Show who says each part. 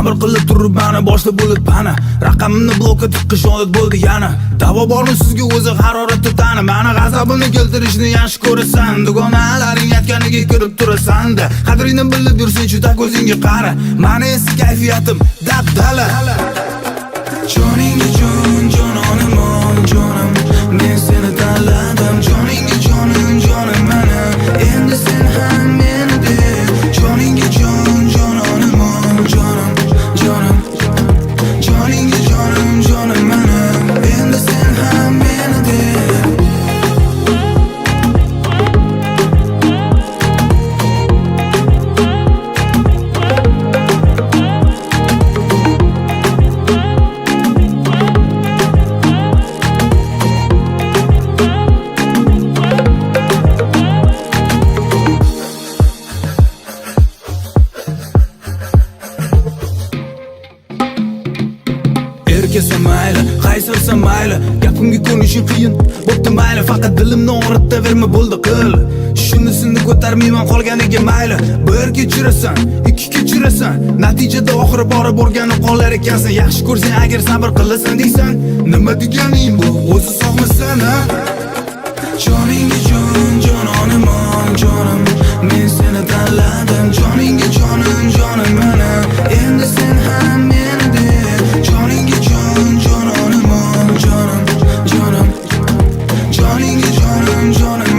Speaker 1: Sabr qilib turib mana boshda bo'lib pana raqamimni blokka tiqish odat bo'ldi yana davo bormi sizga o'zi haroratni tani mani g'azabimni keltirishni yaxshi ko'rasan dugonalaring aytganiga kirib turasan-da qadringni bilib yursang juda ko'zingga qara mani esa kayfiyatim dabdala joningga jon jononim jonim men seni tanladim joningga jonim jonim mana endi sen ham meni de joningga jon jononim jonim jonim joningga jonim jonim mana endi sen ham meni de Erkasan mayli, qaysirsan mayli gapimga ko'nishing qiyin bo'pti mayli faqat dilimni og'ritaverma bo'ldi qil shunisini ko'tarmayman qolganiga mayli bir kechirasan ikki kechirasan natijada oxiri borib o'rganib qolar ekansan yaxshi ko'rsang agar sabr qilasan deysan nima deganing bu o'zi sog'misan ha joningga jon jononim jonim men seni tanladim joningga jonim jonim mana endi sen ham meni de joningga jon jononim jonim jonim joningga jonim jonim